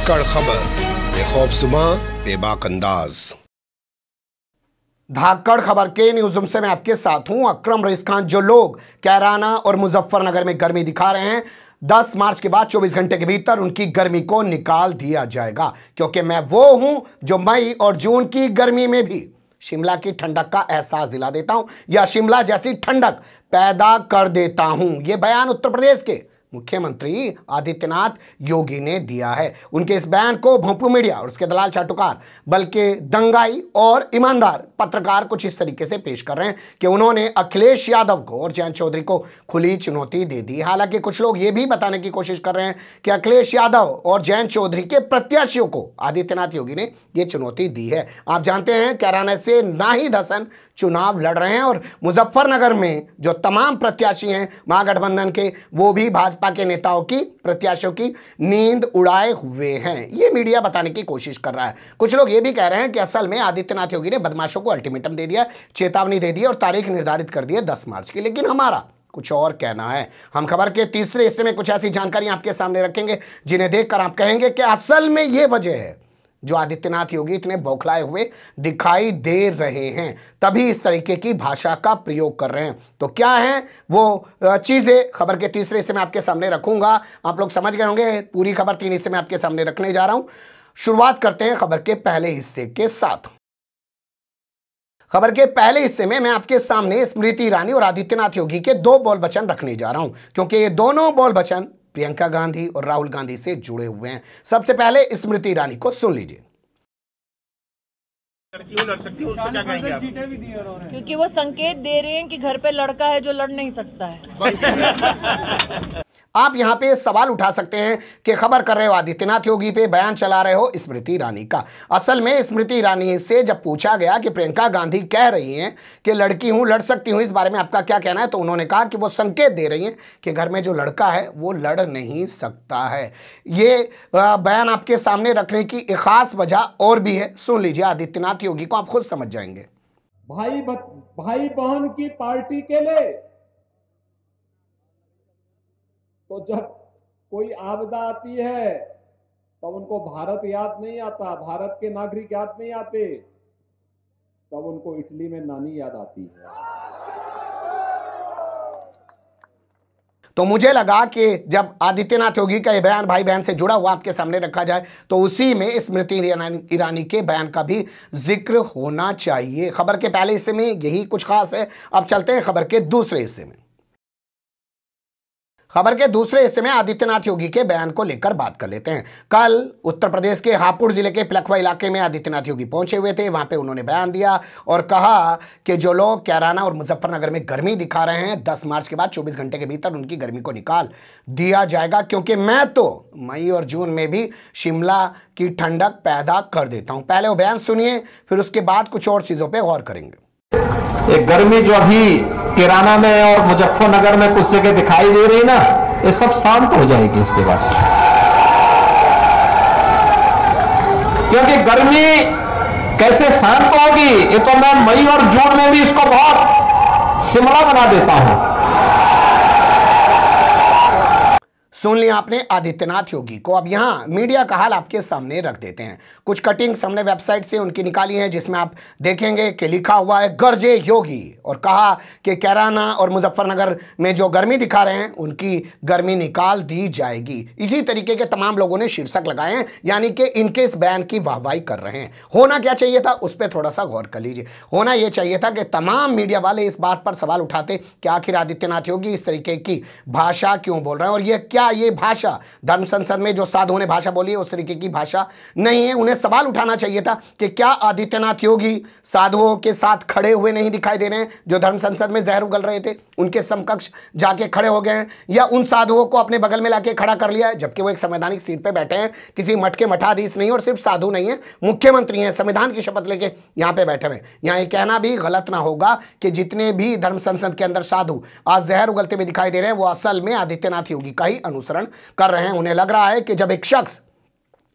धाकड़ खबर, बेखौफसुमा बेबाक अंदाज। धाकड़ खबर के न्यूज़रूम से मैं आपके साथ हूं अकरम रईस खान। जो लोग कैराना और मुजफ्फरनगर में गर्मी दिखा रहे हैं, 10 मार्च के बाद 24 घंटे के भीतर उनकी गर्मी को निकाल दिया जाएगा, क्योंकि मैं वो हूं जो मई और जून की गर्मी में भी शिमला की ठंडक का एहसास दिला देता हूं या शिमला जैसी ठंडक पैदा कर देता हूं। यह बयान उत्तर प्रदेश के मुख्यमंत्री आदित्यनाथ योगी ने दिया है। उनके इस बयान को भोंपू मीडिया और उसके दलाल चाटुकार बल्कि दंगाई और ईमानदार पत्रकार कुछ इस तरीके से पेश कर रहे हैं कि उन्होंने अखिलेश यादव को और जयंत चौधरी को खुली चुनौती दे दी। हालांकि कुछ लोग ये भी बताने की कोशिश कर रहे हैं कि अखिलेश यादव और जयंत चौधरी के प्रत्याशियों को आदित्यनाथ योगी ने यह चुनौती दी है। आप जानते हैं कैराना से नाहिद हसन चुनाव लड़ रहे हैं और मुजफ्फरनगर में जो तमाम प्रत्याशी हैं महागठबंधन के, वो भी भाजपा के नेताओं की प्रत्याशियों की नींद उड़ाए हुए हैं। ये मीडिया बताने की कोशिश कर रहा है। कुछ लोग ये भी कह रहे हैं कि असल में आदित्यनाथ योगी ने बदमाशों को अल्टीमेटम दे दिया, चेतावनी दे दी और तारीख निर्धारित कर दी है 10 मार्च की। लेकिन हमारा कुछ और कहना है। हम खबर के तीसरे हिस्से में कुछ ऐसी जानकारी आपके सामने रखेंगे जिन्हें देखकर आप कहेंगे कि असल में ये वजह है जो आदित्यनाथ योगी इतने बौखलाए हुए दिखाई दे रहे हैं, तभी इस तरीके की भाषा का प्रयोग कर रहे हैं। तो क्या है वो चीजें खबर के तीसरे हिस्से में आपके सामने रखूंगा। आप लोग समझ गए होंगे। पूरी खबर 3 हिस्से में आपके सामने रखने जा रहा हूं। शुरुआत करते हैं खबर के पहले हिस्से के साथ। खबर के पहले हिस्से में मैं आपके सामने स्मृति ईरानी और आदित्यनाथ योगी के 2 बोल वचन रखने जा रहा हूं, क्योंकि ये दोनों बोल वचन प्रियंका गांधी और राहुल गांधी से जुड़े हुए हैं। सबसे पहले स्मृति ईरानी को सुन लीजिए। क्योंकि वो संकेत दे रहे हैं कि घर पे लड़का है जो लड़ नहीं सकता है। आप यहां पे सवाल उठा सकते हैं कि खबर कर रहे हो आदित्यनाथ योगी पे, बयान चला रहे हो स्मृति ईरानी का। असल में स्मृति ईरानी से जब पूछा गया कि प्रियंका गांधी कह रही हैं कि लड़की हूं, लड़ सकती हूं, इस बारे में आपका क्या कहना है, तो उन्होंने कहा कि वो संकेत दे रही हैं कि घर में जो लड़का है वो लड़ नहीं सकता है। ये बयान आपके सामने रखने की एक खास वजह और भी है। सुन लीजिए आदित्यनाथ योगी को, आप खुद समझ जाएंगे। भाई बहन की पार्टी के लिए तो जब कोई आपदा आती है तब उनको भारत याद नहीं आता, भारत के नागरिक याद नहीं आते, तब उनको इटली में नानी याद आती है। तो मुझे लगा कि जब आदित्यनाथ योगी का यह बयान भाई बहन से जुड़ा हुआ आपके सामने रखा जाए तो उसी में स्मृति ईरानी के बयान का भी जिक्र होना चाहिए। खबर के पहले हिस्से में यही कुछ खास है। अब चलते हैं खबर के दूसरे हिस्से में। खबर के दूसरे हिस्से में आदित्यनाथ योगी के बयान को लेकर बात कर लेते हैं। कल उत्तर प्रदेश के हापुड़ जिले के पिलखवा इलाके में आदित्यनाथ योगी पहुंचे हुए थे। वहां पे उन्होंने बयान दिया और कहा कि जो लोग कैराना और मुजफ्फरनगर में गर्मी दिखा रहे हैं, 10 मार्च के बाद 24 घंटे के भीतर उनकी गर्मी को निकाल दिया जाएगा, क्योंकि मैं तो मई और जून में भी शिमला की ठंडक पैदा कर देता हूं। पहले वो बयान सुनिए, फिर उसके बाद कुछ और चीजों पर गौर करेंगे। एक गर्मी जो अभी कैराना में और मुजफ्फरनगर में कुछ जगह दिखाई दे रही ना, ये सब शांत हो जाएगी इसके बाद। क्योंकि गर्मी कैसे शांत होगी, ये तो मैं मई और जून में भी इसको बहुत शिमला बना देता हूं। सुन लिया आपने आदित्यनाथ योगी को। अब यहां मीडिया का हाल आपके सामने रख देते हैं। कुछ कटिंग्स हमने वेबसाइट से उनकी निकाली हैं, जिसमें आप देखेंगे कि लिखा हुआ है गरजे योगी, और कहा कि कैराना और मुजफ्फरनगर में जो गर्मी दिखा रहे हैं उनकी गर्मी निकाल दी जाएगी। इसी तरीके के तमाम लोगों ने शीर्षक लगाए हैं, यानी कि इनके इस बयान की वाहवाही कर रहे हैं। होना क्या चाहिए था उस पर थोड़ा सा गौर कर लीजिए। होना यह चाहिए था कि तमाम मीडिया वाले इस बात पर सवाल उठाते कि आखिर आदित्यनाथ योगी इस तरीके की भाषा क्यों बोल रहे हैं, और यह क्या ये भाषा धर्म संसद में जो साधुओं ने भाषा बोली है उस तरीके की भाषा नहीं है। उन्हें सवाल उठाना चाहिए था कि क्या आदित्यनाथ योगी साधुओं के साथ खड़े हुए नहीं दिखाई दे रहे हैं जो धर्म संसद में जहर उगल रहे थे, उनके समकक्ष जाके खड़े हो गए हैं, या उन साधुओं को अपने बगल में लाके खड़ा कर लिया है, जबकि वो एक संवैधानिक सीट पे बैठे हैं, किसी मठ के मठाधीश नहीं और सिर्फ साधु नहीं है, मुख्यमंत्री हैं, संविधान की शपथ लेके यहाँ पे बैठे हुए। यहाँ ये कहना भी गलत ना होगा कि जितने भी धर्म संसद के अंदर साधु आज जहर उगलते हुए दिखाई दे रहे हैं वो असल में आदित्यनाथ योगी का ही अनुसरण कर रहे हैं। उन्हें लग रहा है कि जब एक शख्स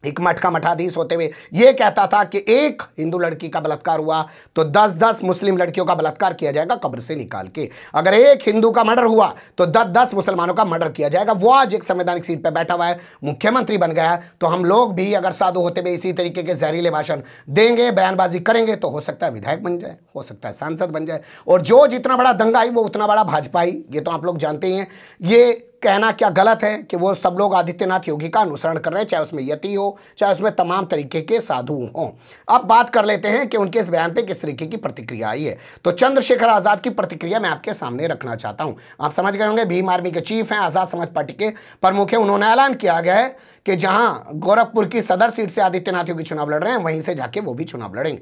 एक मठ का मठाधीश होते हुए यह कहता था कि एक हिंदू लड़की का बलात्कार हुआ तो 10-10 मुस्लिम लड़कियों का बलात्कार किया जाएगा कब्र से निकाल के। अगर एक हिंदू का मर्डर हुआ तो 10-10 मुसलमानों का मर्डर किया जाएगा। वो आज एक संवैधानिक सीट पर बैठा हुआ है, मुख्यमंत्री बन गया है। तो हम लोग भी अगर साधु होते हुए इसी तरीके के जहरीले भाषण देंगे, बयानबाजी करेंगे, तो हो सकता है विधायक बन जाए, हो सकता है सांसद बन जाए। और जो जितना बड़ा दंगाई वो उतना बड़ा भाजपाई, ये तो आप लोग जानते ही हैं। ये कहना क्या गलत है कि वो सब लोग आदित्यनाथ योगी का अनुसरण कर रहे हैं, चाहे उसमें यति हो, चाहे उसमें तमाम तरीके के साधु हों। अब बात कर लेते हैं कि उनके इस बयान पे किस तरीके की प्रतिक्रिया आई है। तो चंद्रशेखर आजाद की प्रतिक्रिया मैं आपके सामने रखना चाहता हूं। आप समझ गए होंगे, भीम आर्मी के चीफ हैं, आजाद समाज पार्टी के प्रमुख हैं। उन्होंने ऐलान किया गया है कि जहां गोरखपुर की सदर सीट से आदित्यनाथ योगी चुनाव लड़ रहे हैं, वहीं से जाके वो भी चुनाव लड़ेंगे।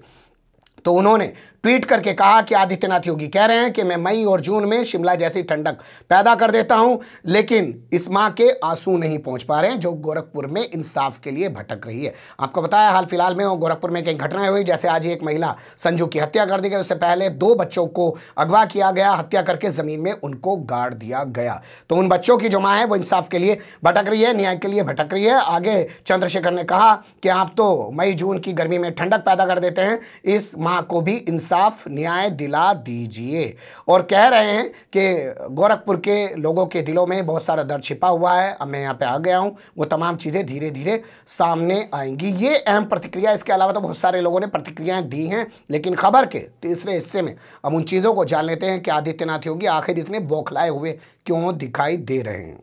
तो उन्होंने ट्वीट करके कहा कि आदित्यनाथ योगी कह रहे हैं कि मैं मई और जून में शिमला जैसी ठंडक पैदा कर देता हूं, लेकिन इस मां के आंसू नहीं पहुंच पा रहे हैं जो गोरखपुर में इंसाफ के लिए भटक रही है। आपको बताया हाल फिलहाल में गोरखपुर में कई घटनाएं हुई, जैसे आज एक महिला संजू की हत्या कर दी गई, उससे पहले 2 बच्चों को अगवा किया गया, हत्या करके जमीन में उनको गाड़ दिया गया। तो उन बच्चों की जो मां है वो इंसाफ के लिए भटक रही है, न्याय के लिए भटक रही है। आगे चंद्रशेखर ने कहा कि आप तो मई जून की गर्मी में ठंडक पैदा कर देते हैं, इस मां को भी इंसाफ न्याय दिला दीजिए। और कह रहे हैं कि गोरखपुर के लोगों के दिलों में बहुत सारा दर्द छिपा हुआ है, अब मैं यहाँ पे आ गया हूँ, वो तमाम चीज़ें धीरे धीरे सामने आएंगी। ये अहम प्रतिक्रिया, इसके अलावा तो बहुत सारे लोगों ने प्रतिक्रियाएं दी हैं, लेकिन खबर के तीसरे हिस्से में अब उन चीज़ों को जान लेते हैं कि आदित्यनाथ योगी आखिर इतने बौखलाए हुए क्यों दिखाई दे रहे हैं।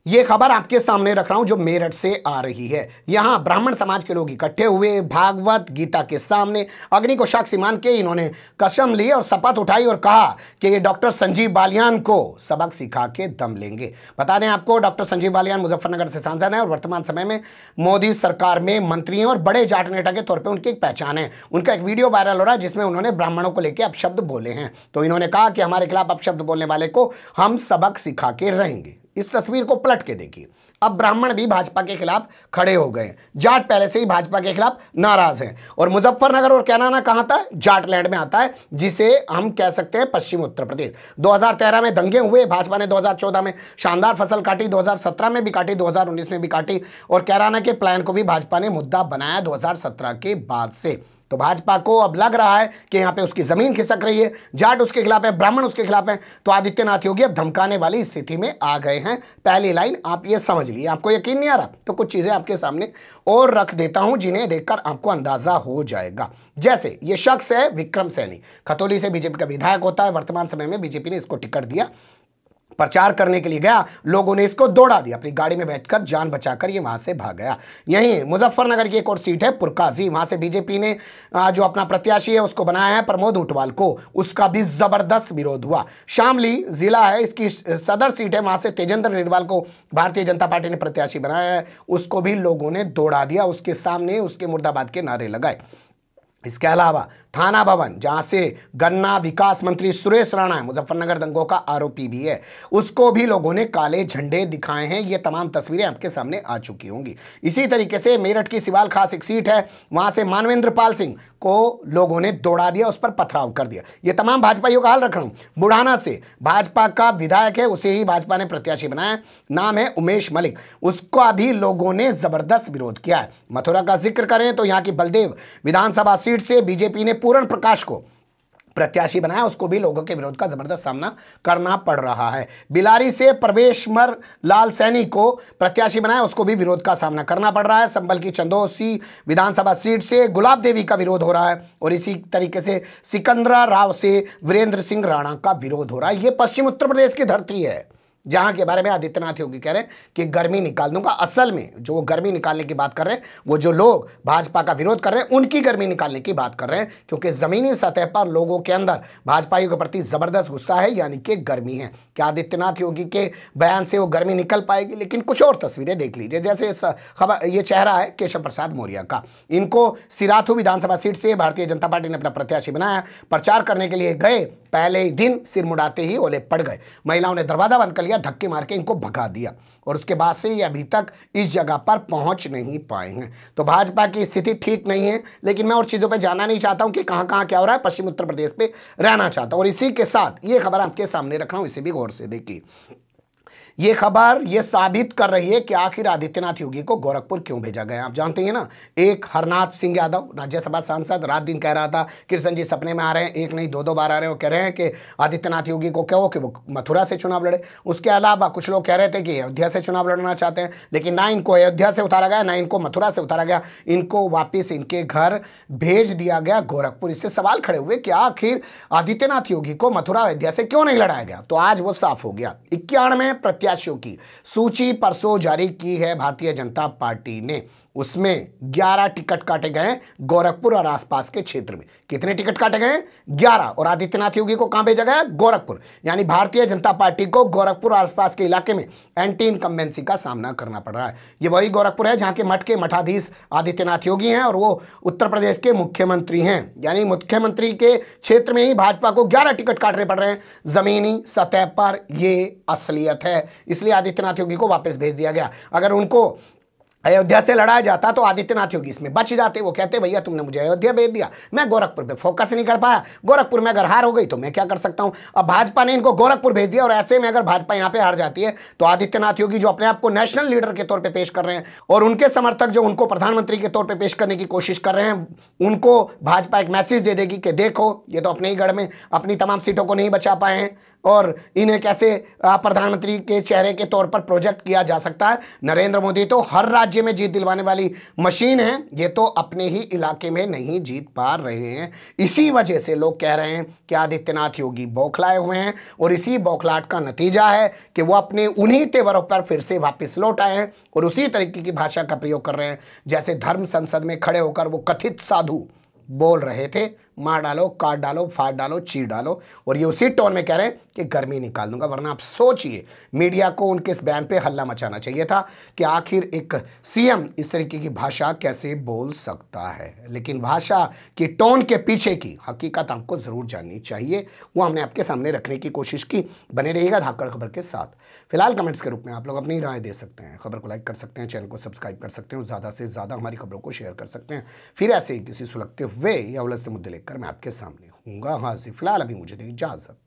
ये खबर आपके सामने रख रहा हूं जो मेरठ से आ रही है। यहां ब्राह्मण समाज के लोग इकट्ठे हुए, भागवत गीता के सामने अग्नि को साक्षी मान के इन्होंने कसम ली और शपथ उठाई और कहा कि ये डॉक्टर संजीव बालियान को सबक सिखा के दम लेंगे। बता दें आपको, डॉक्टर संजीव बालियान मुजफ्फरनगर से सांसद हैं और वर्तमान समय में मोदी सरकार में मंत्री हैं और बड़े जाट नेता के तौर पर उनकी एक पहचान है। उनका एक वीडियो वायरल हो रहा है जिसमें उन्होंने ब्राह्मणों को लेकर अपशब्द बोले हैं। तो इन्होंने कहा कि हमारे खिलाफ अपशब्द बोलने वाले को हम सबक सिखा के रहेंगे। इस तस्वीर को पलट के देखिए, अब ब्राह्मण भी भाजपा के खिलाफ खड़े हो गए। जाट पहले से ही भाजपा के खिलाफ नाराज हैं और मुजफ्फरनगर और कैराना कहां आता है? जाटलैंड में आता है, जिसे हम कह सकते हैं पश्चिम उत्तर प्रदेश। 2013 में दंगे हुए, भाजपा ने 2014 में शानदार फसल काटी, 2017 में भी काटी, 2019 में भी काटी और कैराना के प्लान को भी भाजपा ने मुद्दा बनाया 2017 के बाद से। तो भाजपा को अब लग रहा है कि यहाँ पे उसकी जमीन खिसक रही है, जाट उसके खिलाफ है, ब्राह्मण उसके खिलाफ है। तो आदित्यनाथ योगी अब धमकाने वाली स्थिति में आ गए हैं। पहली लाइन आप ये समझ लीजिए। आपको यकीन नहीं आ रहा तो कुछ चीजें आपके सामने और रख देता हूं जिन्हें देखकर आपको अंदाजा हो जाएगा। जैसे ये शख्स है विक्रम सैनी, खतौली से बीजेपी का विधायक होता है। वर्तमान समय में बीजेपी ने इसको टिकट दिया, प्रचार करने के लिए गया, लोगों ने इसको दौड़ा दिया, अपनी गाड़ी में बैठकर जान बचाकर ये वहां से भाग गया। यहीं मुजफ्फरनगर की एक और सीट है पुरकाजी, वहां से बीजेपी ने जो अपना प्रत्याशी है उसको बनाया है प्रमोद ऊंटवाल को, उसका भी जबरदस्त विरोध हुआ। शामली जिला है, इसकी सदर सीट है, वहां से तेजेंद्र निर्वाल को भारतीय जनता पार्टी ने प्रत्याशी बनाया है, उसको भी लोगों ने दौड़ा दिया, उसके सामने उसके मुर्दाबाद के नारे लगाए। इसके अलावा थाना भवन, जहां से गन्ना विकास मंत्री सुरेश राणा है, मुजफ्फरनगर दंगों का आरोपी भी है, उसको भी लोगों ने काले झंडे दिखाए हैं। ये तमाम तस्वीरें आपके सामने आ चुकी होंगी। इसी तरीके से मेरठ की सिवाल खास एक सीट है, वहां से मानवेंद्र पाल सिंह को लोगों ने दौड़ा दिया, उस पर पथराव कर दिया। ये तमाम भाजपाइयों का हाल रख रहा हूं। बुढ़ाना से भाजपा का विधायक है, उसे ही भाजपा ने प्रत्याशी बनाया, नाम है उमेश मलिक, उसका भी लोगों ने जबरदस्त विरोध किया है। मथुरा का जिक्र करें तो यहाँ की बलदेव विधानसभा सीट से बीजेपी ने पूर्ण प्रकाश को प्रत्याशी बनाया, उसको भी लोगों के विरोध का जबरदस्त सामना करना पड़ रहा है। बिलारी से प्रवेशमर लाल सैनी को प्रत्याशी बनाया, उसको भी विरोध का सामना करना पड़ रहा है। संभल की चंदौसी विधानसभा सीट से गुलाब देवी का विरोध हो रहा है और इसी तरीके से सिकंदरा राव से वीरेंद्र सिंह राणा का विरोध हो रहा है। ये पश्चिम उत्तर प्रदेश की धरती है जहां के बारे में आदित्यनाथ योगी कह रहे हैं कि गर्मी निकाल दूंगा। असल में जो वो गर्मी निकालने की बात कर रहे हैं, वो जो लोग भाजपा का विरोध कर रहे हैं उनकी गर्मी निकालने की बात कर रहे हैं, क्योंकि जमीनी सतह पर लोगों के अंदर भाजपाइयों के प्रति जबरदस्त गुस्सा है, यानी कि गर्मी है। क्या आदित्यनाथ योगी के बयान से वो गर्मी निकल पाएगी? लेकिन कुछ और तस्वीरें देख लीजिए। जैसे खबर, ये चेहरा है केशव प्रसाद मौर्य का, इनको सिराथू विधानसभा सीट से भारतीय जनता पार्टी ने अपना प्रत्याशी बनाया। प्रचार करने के लिए गए, पहले ही दिन सिर मुड़ाते ही ओले पड़ गए। महिलाओं ने दरवाजा बंद कर लिया, धक्के मार के इनको भगा दिया और उसके बाद से ये अभी तक इस जगह पर पहुंच नहीं पाए हैं। तो भाजपा की स्थिति ठीक नहीं है, लेकिन मैं और चीज़ों पे जानना नहीं चाहता हूं कि कहां कहां क्या हो रहा है, पश्चिम उत्तर प्रदेश पे रहना चाहता हूं। और इसी के साथ ये खबर आपके सामने रख रहा हूं, इसे भी गौर से देखिए। ये खबर ये साबित कर रही है कि आखिर आदित्यनाथ योगी को गोरखपुर क्यों भेजा गया। आप जानते हैं ना, एक हरनाथ सिंह यादव राज्यसभा सांसद रात दिन कह रहा था कृष्ण जी सपने में आ रहे हैं, एक नहीं दो बार आ रहे हैं, वो कह रहे हैं कि आदित्यनाथ योगी को कहो कि वो मथुरा से चुनाव लड़े। उसके अलावा कुछ लोग कह रहे थे कि अयोध्या से चुनाव लड़ना चाहते हैं, लेकिन ना इनको अयोध्या से उतारा गया ना इनको मथुरा से उतारा गया, इनको वापिस इनके घर भेज दिया गया गोरखपुर। इससे सवाल खड़े हुए कि आखिर आदित्यनाथ योगी को मथुरा अयोध्या से क्यों नहीं लड़ाया गया। तो आज वो साफ हो गया। 91 प्रत्याशियों की सूची परसों जारी की है भारतीय जनता पार्टी ने। उसमें 11 टिकट काटे गए गोरखपुर और आसपास के क्षेत्र में। कितने टिकट काटे गए? 11। और आदित्यनाथ योगी को कहां भेजा गया? गोरखपुर। यानी भारतीय जनता पार्टी को गोरखपुर और आसपास के इलाके में एंटी इनकम्बेंसी का सामना करना पड़ रहा है। ये वही गोरखपुर है जहां के मठ के मठाधीश आदित्यनाथ योगी हैं और वो उत्तर प्रदेश के मुख्यमंत्री हैं। यानी मुख्यमंत्री के क्षेत्र में ही भाजपा को 11 टिकट काटने पड़ रहे हैं। जमीनी सतह पर ये असलियत है, इसलिए आदित्यनाथ योगी को वापस भेज दिया गया। अगर उनको अयोध्या से लड़ाया जाता तो आदित्यनाथ योगी इसमें बच जाते। वो कहते भैया तुमने मुझे अयोध्या भेज दिया, मैं गोरखपुर पे फोकस नहीं कर पाया, गोरखपुर में अगर हार हो गई तो मैं क्या कर सकता हूं। अब भाजपा ने इनको गोरखपुर भेज दिया और ऐसे में अगर भाजपा यहां पे हार जाती है तो आदित्यनाथ योगी जो अपने आप को नेशनल लीडर के तौर पर पेश कर रहे हैं और उनके समर्थक जो उनको प्रधानमंत्री के तौर पर पेश करने की कोशिश कर रहे हैं, उनको भाजपा एक मैसेज दे देगी कि देखो ये तो अपने ही गढ़ में अपनी तमाम सीटों को नहीं बचा पाए हैं और इन्हें कैसे प्रधानमंत्री के चेहरे के तौर पर प्रोजेक्ट किया जा सकता है। नरेंद्र मोदी तो हर राज्य में जीत दिलवाने वाली मशीन है, ये तो अपने ही इलाके में नहीं जीत पा रहे हैं। इसी वजह से लोग कह रहे हैं कि आदित्यनाथ योगी बौखलाए हुए हैं और इसी बौखलाहट का नतीजा है कि वो अपने उन्हीं तेवरों पर फिर से वापस लौट आए हैं और उसी तरीके की भाषा का प्रयोग कर रहे हैं जैसे धर्म संसद में खड़े होकर वो कथित साधु बोल रहे थे, मार डालो, काट डालो, फाड़ डालो, चीर डालो। और ये उसी टोन में कह रहे हैं कि गर्मी निकाल दूंगा। वरना आप सोचिए, मीडिया को उनके इस बयान पे हल्ला मचाना चाहिए था कि आखिर एक सीएम इस तरीके की भाषा कैसे बोल सकता है। लेकिन भाषा की टोन के पीछे की हकीकत आपको जरूर जाननी चाहिए, वो हमने आपके सामने रखने की कोशिश की। बने रहिएगा धाकड़ खबर के साथ। फिलहाल कमेंट्स के रूप में आप लोग अपनी राय दे सकते हैं, खबर को लाइक कर सकते हैं, चैनल को सब्सक्राइब कर सकते हैं, ज़्यादा से ज़्यादा हमारी खबरों को शेयर कर सकते हैं। फिर ऐसे ही किसी सुलगते हुए या उलझते मुद्दे लेकर मैं आपके सामने हूँगा हाजिर। फिलहाल अभी मुझे दें इजाज़त।